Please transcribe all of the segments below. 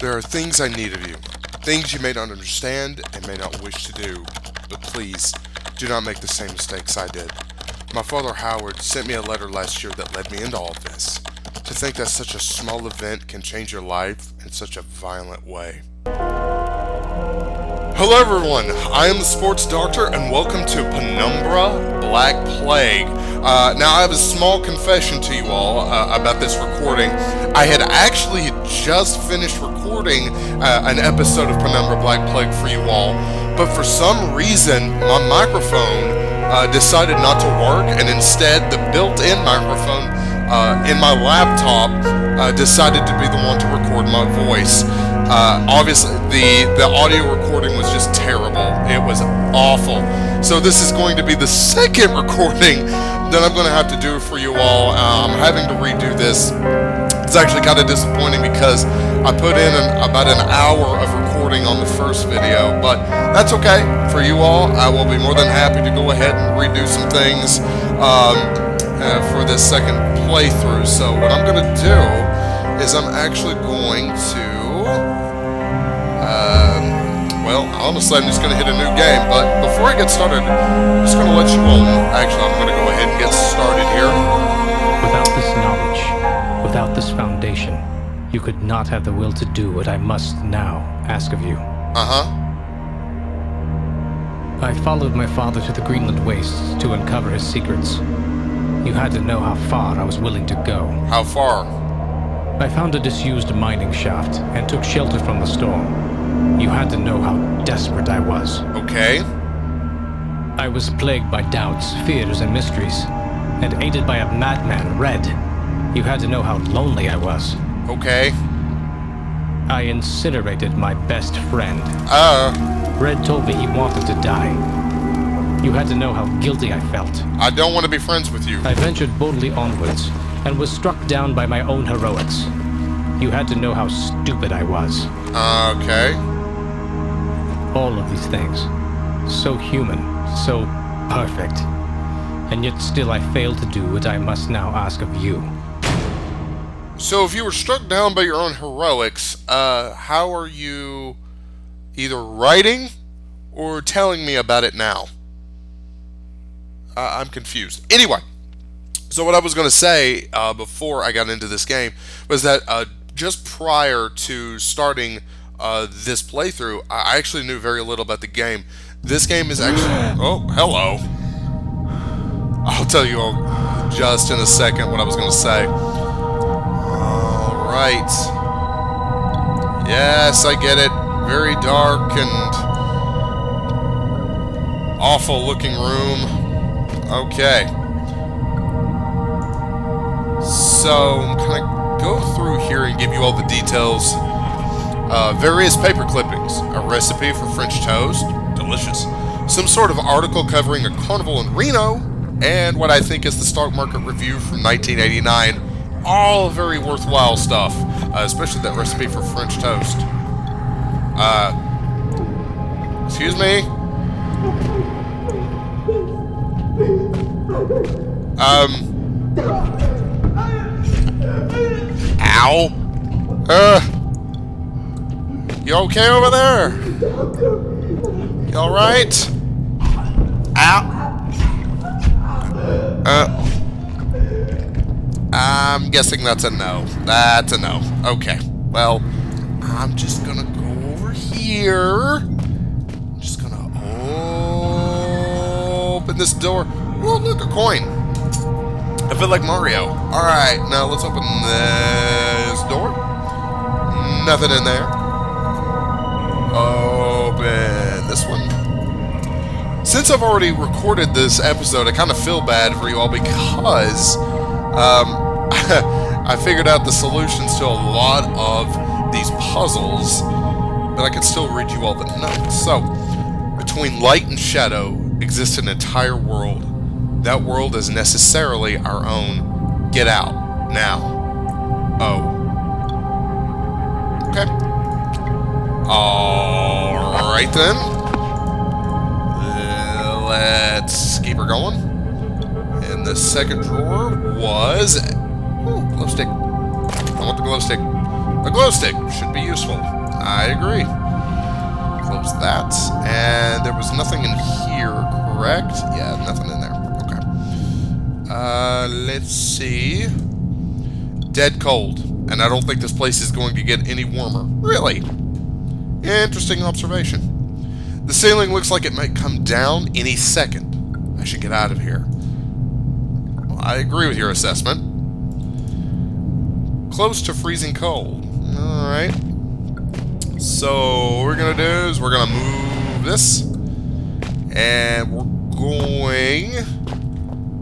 There are things I need of you. Things you may not understand and may not wish to do. But please, do not make the same mistakes I did. My father Howard sent me a letter last year that led me into all this. To think that such a small event can change your life in such a violent way. Hello everyone, I am the Sports Doctor and welcome to Penumbra Black Plague. Now I have a small confession to you all about this recording. I had actually just finished recording an episode of Penumbra Black Plague for you all, but for some reason my microphone decided not to work, and instead the built-in microphone in my laptop decided to be the one to record my voice. Obviously, the audio recording was just terrible. It was awful. So this is going to be the second recording that I'm going to have to do for you all. I'm having to redo this. It's actually kind of disappointing because I put in about an hour of recording on the first video, but that's okay for you all. I will be more than happy to go ahead and redo some things for this second playthrough. So what I'm going to do is I'm actually going to honestly, I'm just going to hit a new game, but before I get started, I'm just going to let you all know. Actually, I'm going to go ahead and get started here. Without this knowledge, without this foundation, you could not have the will to do what I must now ask of you. I followed my father to the Greenland wastes to uncover his secrets. You had to know how far I was willing to go. How far? I found a disused mining shaft and took shelter from the storm. You had to know how desperate I was. Okay. I was plagued by doubts, fears, and mysteries, and aided by a madman, Red. You had to know how lonely I was. Okay. I incinerated my best friend. Red told me he wanted to die. You had to know how guilty I felt. I don't want to be friends with you. I ventured boldly onwards, and was struck down by my own heroics. You had to know how stupid I was. Okay. All of these things. So human, so perfect. And yet still I failed to do what I must now ask of you. So if you were struck down by your own heroics, how are you either writing or telling me about it now? I'm confused. Anyway, so what I was going to say before I got into this game was that just prior to starting this playthrough, I actually knew very little about the game. This game is actually... Oh, hello. I'll tell you all just in a second what I was going to say. Alright. Yes, I get it. Very dark and awful looking room. Okay. So, I'm going to go through here and give you all the details. Various paper clippings, a recipe for French toast, delicious, some sort of article covering a carnival in Reno, and what I think is the stock market review from 1989. All very worthwhile stuff, especially that recipe for French toast. Excuse me? Ow. You okay over there? You alright? Ow. I'm guessing that's a no. That's a no. Okay. Well, I'm just gonna go over here. I'm just gonna open this door. Oh, look, a coin. I feel like Mario. Alright, now let's open this door. Nothing in there. Open this one. Since I've already recorded this episode, I kind of feel bad for you all because I figured out the solutions to a lot of these puzzles, but I can still read you all the notes. So, between light and shadow exists an entire world. That world is necessarily our own. Get out. Now. Oh. Okay. Alright then. Let's keep her going. And the second drawer was... Ooh, glow stick. I want the glow stick. A glow stick should be useful. I agree. Close that. And there was nothing in here, correct? Yeah, nothing in there. Okay. Let's see. Dead cold. And I don't think this place is going to get any warmer. Really? Interesting observation. The ceiling looks like it might come down any second. I should get out of here. Well, I agree with your assessment. Close to freezing cold. Alright. So what we're going to do is we're going to move this. And we're going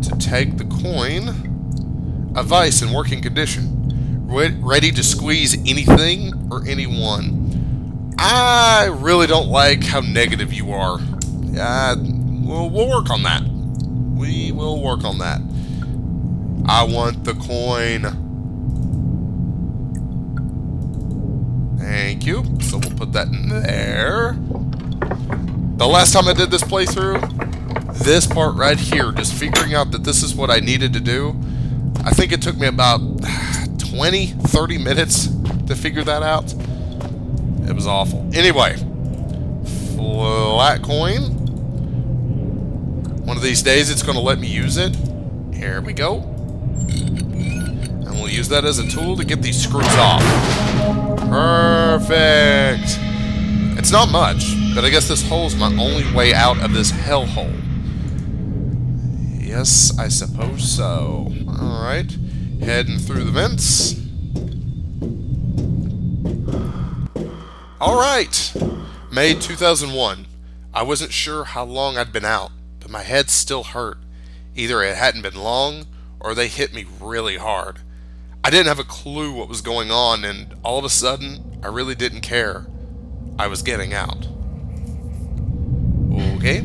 to take the coin. A vice in working condition. Ready to squeeze anything or anyone. I really don't like how negative you are. We'll work on that. We will work on that. I want the coin. Thank you. So we'll put that in there. The last time I did this playthrough, this part right here, just figuring out that this is what I needed to do, I think it took me about 20, 30 minutes to figure that out. It was awful. Anyway, flat coin. One of these days it's going to let me use it. Here we go. And we'll use that as a tool to get these screws off. Perfect. It's not much, but I guess this hole's my only way out of this hellhole. Yes, I suppose so. Alright. Heading through the vents. Alright. May 2001. I wasn't sure how long I'd been out, but my head still hurt. Either it hadn't been long, or they hit me really hard. I didn't have a clue what was going on, and all of a sudden, I really didn't care. I was getting out. Okay.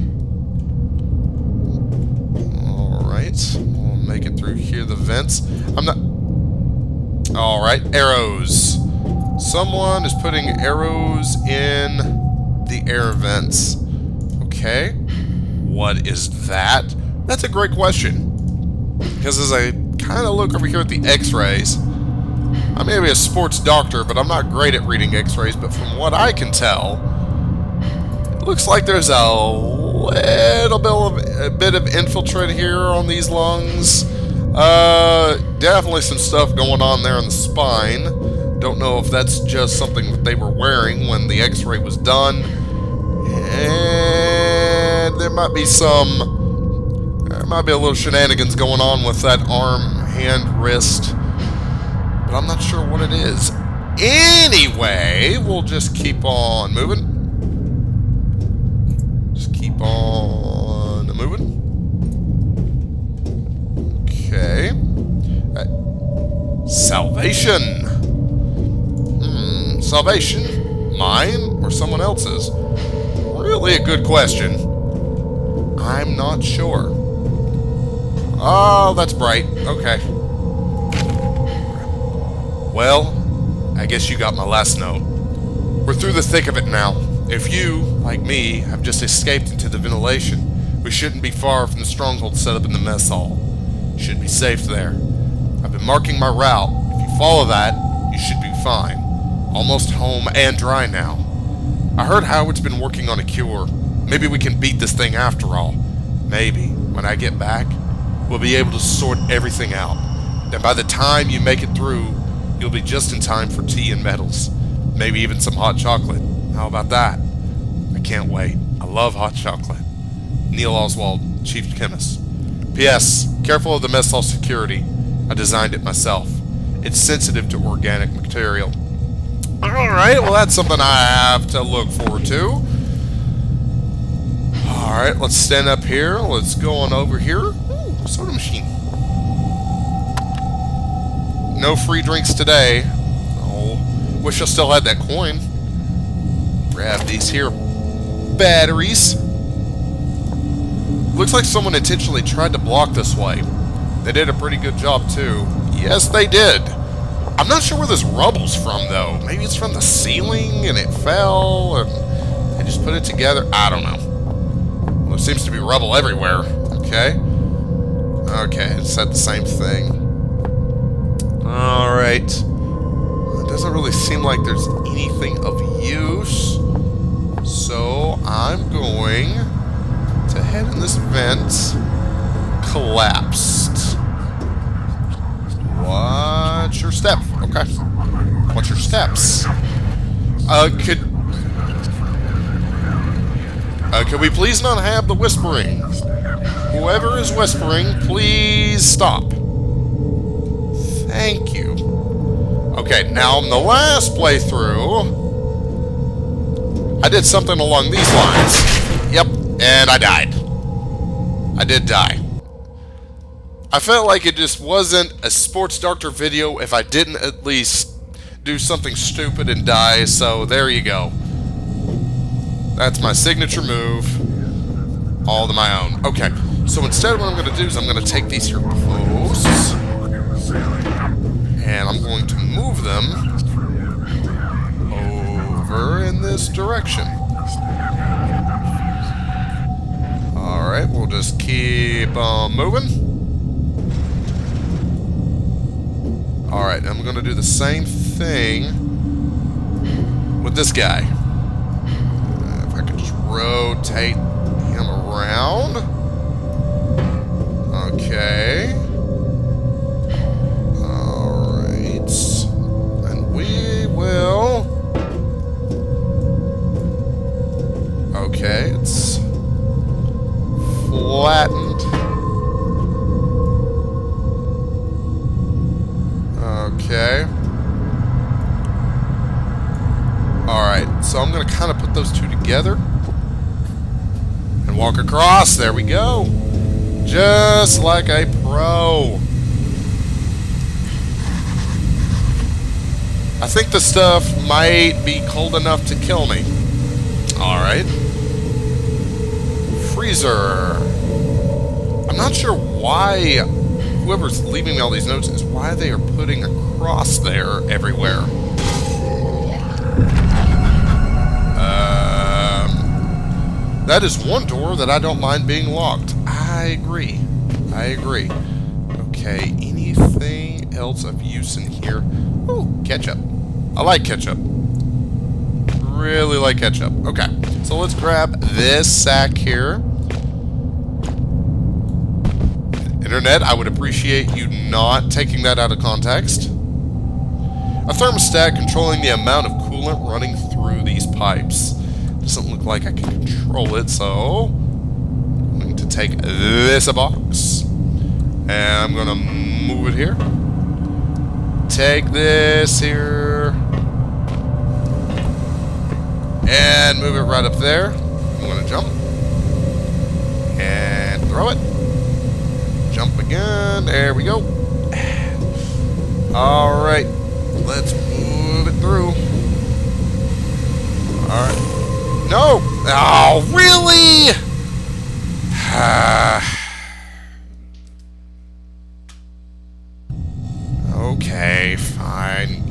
Alright. We'll make it through here, the vents. I'm not... Alright, arrows. Someone is putting arrows in the air vents. Okay. What is that? That's a great question. Because as I kind of look over here at the x-rays, I may be a sports doctor, but I'm not great at reading x-rays, but from what I can tell, it looks like there's a little bit of infiltrate here on these lungs. Definitely some stuff going on there in the spine. Don't know if that's just something that they were wearing when the x-ray was done. And there might be a little shenanigans going on with that arm, hand, wrist. But I'm not sure what it is. Anyway, we'll just keep on moving. Just keep on moving. Okay. Salvation. Salvation? Mine or someone else's? Really a good question. I'm not sure. Oh, that's bright. Okay. Well, I guess you got my last note. We're through the thick of it now. If you, like me, have just escaped into the ventilation, we shouldn't be far from the stronghold set up in the mess hall. You should be safe there. I've been marking my route. If you follow that, you should be fine. Almost home and dry now. I heard Howard's been working on a cure. Maybe we can beat this thing after all. Maybe, when I get back, we'll be able to sort everything out. And by the time you make it through, you'll be just in time for tea and medals. Maybe even some hot chocolate. How about that? I can't wait. I love hot chocolate. Neil Oswald, Chief Chemist. P.S. Careful of the mess hall security. I designed it myself. It's sensitive to organic material. Alright, well that's something I have to look forward to. Alright, let's stand up here. Let's go on over here. Ooh, soda machine. No free drinks today. Oh, wish I still had that coin. Grab these here batteries. Looks like someone intentionally tried to block this way. They did a pretty good job too. Yes, they did. I'm not sure where this rubble's from though. Maybe it's from the ceiling and it fell and they just put it together. I don't know. Well, there seems to be rubble everywhere. Okay. Okay, it said the same thing. Alright. doesn't really seem like there's anything of use. So I'm going to head in this vent. Collapsed. What's your step? Okay. What's your steps? Could we please not have the whispering? Whoever is whispering, please stop. Thank you. Okay, now in the last playthrough, I did something along these lines. Yep, and I died. I did die. I felt like it just wasn't a Sports Doctor video if I didn't at least do something stupid and die, so there you go. That's my signature move, all to my own. Okay, so instead what I'm going to do is I'm going to take these here posts, and I'm going to move them over in this direction. Alright, we'll just keep on moving. Alright, I'm going to do the same thing with this guy. If I could just rotate him around. Okay. Alright. And we will... Okay, it's flattened. Okay. Alright, so I'm going to kind of put those two together and walk across. There we go. Just like a pro. I think the stuff might be cold enough to kill me. Alright. Freezer. I'm not sure why whoever's leaving me all these notes is why they are putting a cross there everywhere. That is one door that I don't mind being locked. I agree. I agree. Okay, anything else of use in here? Ooh, ketchup. I like ketchup. Really like ketchup. Okay, so let's grab this sack here. Internet, I would appreciate you not taking that out of context. A thermostat controlling the amount of coolant running through these pipes. Doesn't look like I can control it, so I'm going to take this box and I'm going to move it here. Take this here and move it right up there. I'm going to jump and throw it. Jump again. There we go. Alright. Let's move it through. Alright. No! Oh, really? Okay, fine.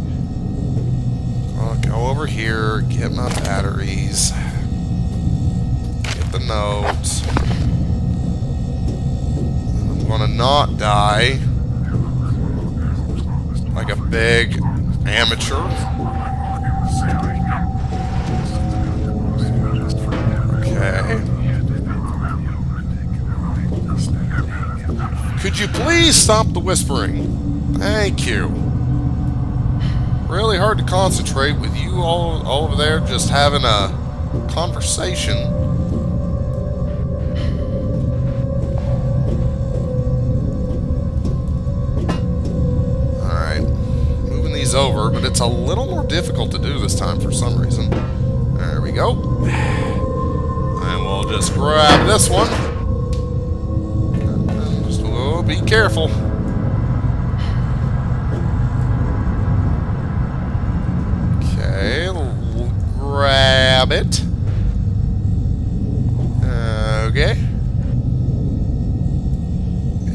I'll go over here, get my batteries, get the notes. I'm gonna not die like a big amateur. Okay. Could you please stop the whispering? Thank you. Really hard to concentrate with you all over there just having a conversation. Alright. Moving these over, but it's a little more difficult to do this time for some reason. There we go. And we'll just grab this one. And just be careful. Okay, we'll grab it. Okay.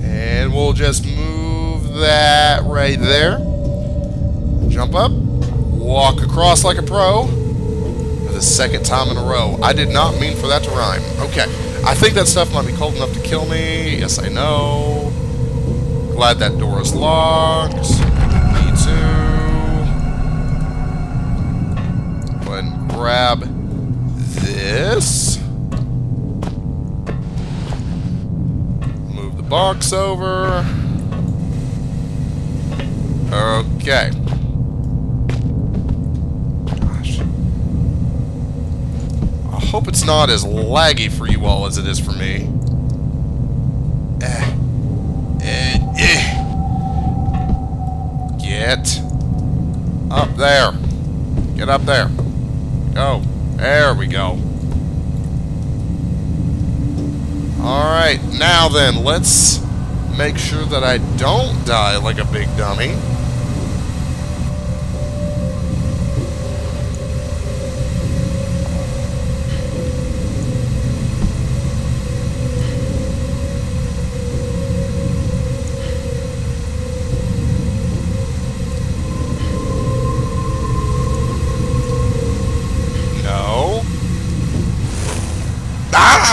And we'll just move that right there. Jump up. Walk across like a pro. For the second time in a row. I did not mean for that to rhyme. Okay. I think that stuff might be cold enough to kill me. Yes, I know. Glad that door is locked. Me too. walks over. Okay. Gosh. I hope it's not as laggy for you all as it is for me. Get up there. Get up there. Go. There we go. Alright, now then, let's make sure that I don't die like a big dummy.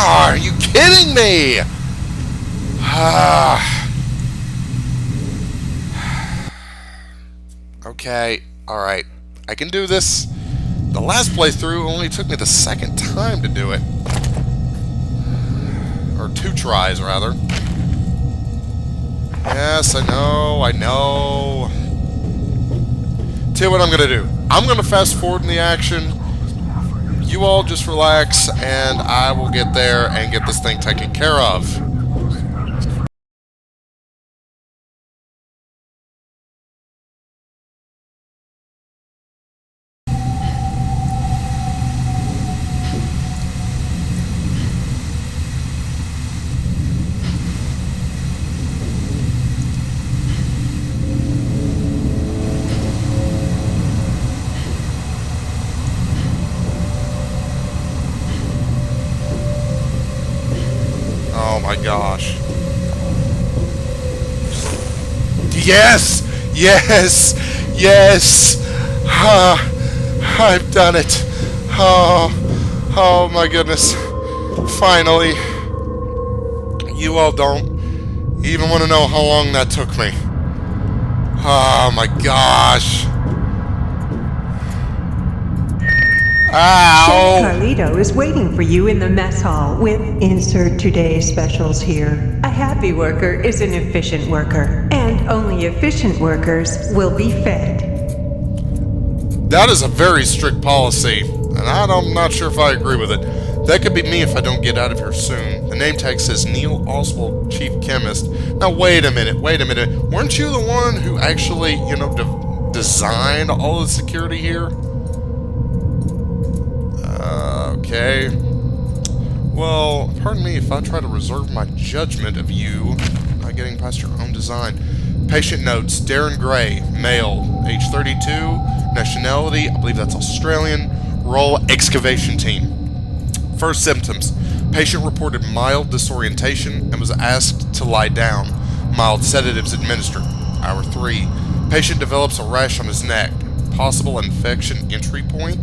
Are you kidding me? Okay, alright. I can do this. The last playthrough only took me the second time to do it. Or 2 tries, rather. Yes, I know. Tell you what I'm gonna do. I'm gonna fast forward in the action. You all just relax, and I will get there and get this thing taken care of. Oh my gosh. Yes! Yes! Yes! I've done it. Oh my goodness. Finally. You all don't even want to know how long that took me. Oh my gosh. Ow! Chef Carlito is waiting for you in the mess hall with insert today's specials here. A happy worker is an efficient worker, and only efficient workers will be fed. That is a very strict policy, and I'm not sure if I agree with it. That could be me if I don't get out of here soon. The name tag says Neil Oswald, Chief Chemist. Now wait a minute. Weren't you the one who actually, designed all the security here? Okay. Well, pardon me if I try to reserve my judgment of you, not getting past your own design. Patient notes: Darren Gray, male, age 32, nationality, I believe that's Australian, role excavation team. First symptoms: patient reported mild disorientation and was asked to lie down. Mild sedatives administered. Hour 3. Patient develops a rash on his neck. Possible infection entry point.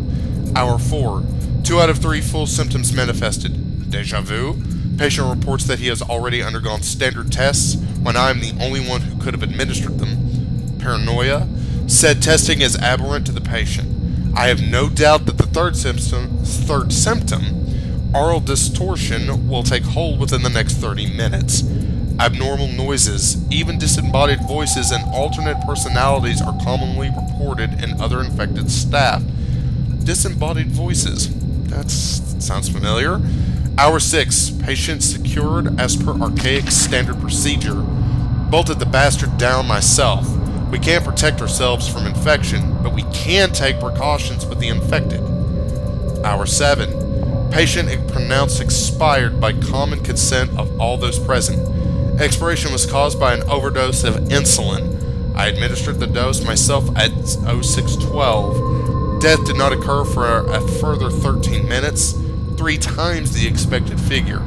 Hour 4. 2 out of 3 full symptoms manifested. Deja vu. Patient reports that he has already undergone standard tests when I am the only one who could have administered them. Paranoia. Said testing is aberrant to the patient. I have no doubt that the third symptom, oral distortion, will take hold within the next 30 minutes. Abnormal noises, even disembodied voices and alternate personalities are commonly reported in other infected staff. Disembodied voices. That sounds familiar. Hour 6. Patient secured as per archaic standard procedure. Bolted the bastard down myself. We can't protect ourselves from infection, but we can take precautions with the infected. Hour 7. Patient pronounced expired by common consent of all those present. Expiration was caused by an overdose of insulin. I administered the dose myself at 0612. Death did not occur for a further 13 minutes, 3 times the expected figure.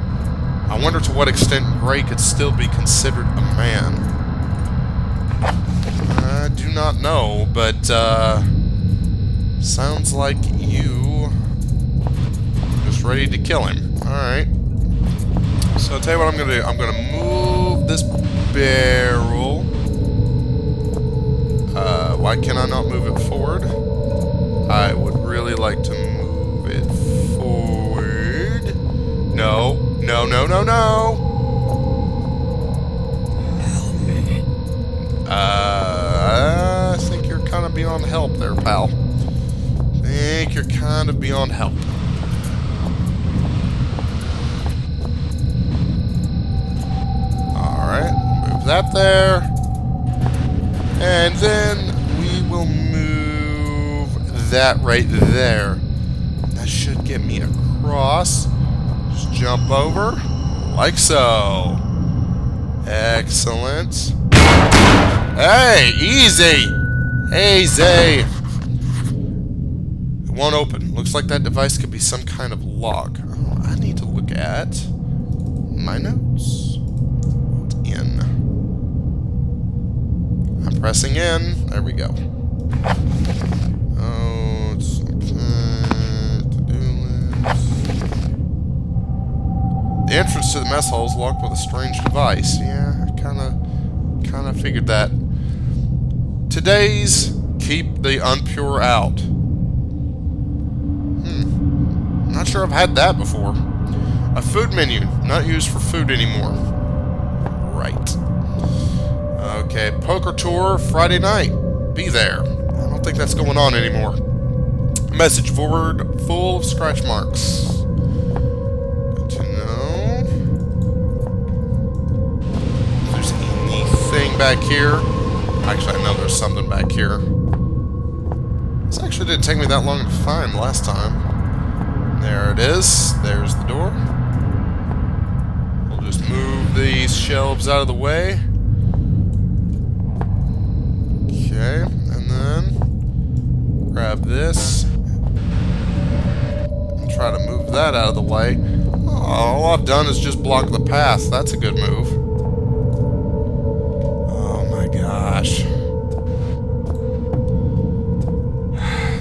I wonder to what extent Gray could still be considered a man. I do not know, but sounds like you just ready to kill him. Alright. So I'll tell you what I'm going to do. I'm going to move this barrel. Why can I not move it forward? I would really like to move it forward. No. beyond help there, pal. Think you're kind of beyond help. Alright, move that there. And then we will move that right there. That should get me across. Just jump over, like so. Excellent. Hey, easy! Easy! It won't open. Looks like that device could be some kind of log. Oh, I need to look at my notes. What's in? I'm pressing in. There we go. Oh, it's to-do list. The entrance to the mess hall is locked with a strange device. Yeah, I kind of figured that. Today's keep the unpure out. Not sure I've had that before. A food menu, not used for food anymore. Right. Okay, poker tour Friday night. Be there. I don't think that's going on anymore. Message board full of scratch marks. Good to know. If there's anything back here. Actually, I know there's something back here. This actually didn't take me that long to find last time. There it is. There's the door. We'll just move these shelves out of the way. Okay, and then grab this and try to move that out of the way. Oh, all I've done is just block the path. That's a good move. Oh my gosh.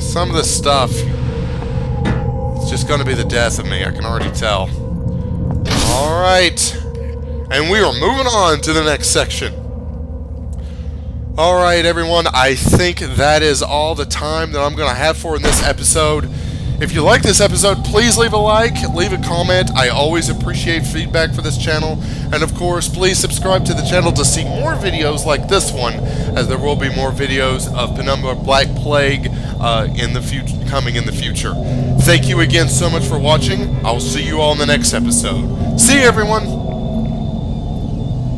Some of this stuff, it's just going to be the death of me. I can already tell. Alright. And we are moving on to the next section. Alright, everyone. I think that is all the time that I'm going to have for in this episode. If you like this episode, please leave a like, leave a comment. I always appreciate feedback for this channel. And of course, please subscribe to the channel to see more videos like this one, as there will be more videos of Penumbra Black Plague coming in the future. Thank you again so much for watching. I'll see you all in the next episode. See you, everyone!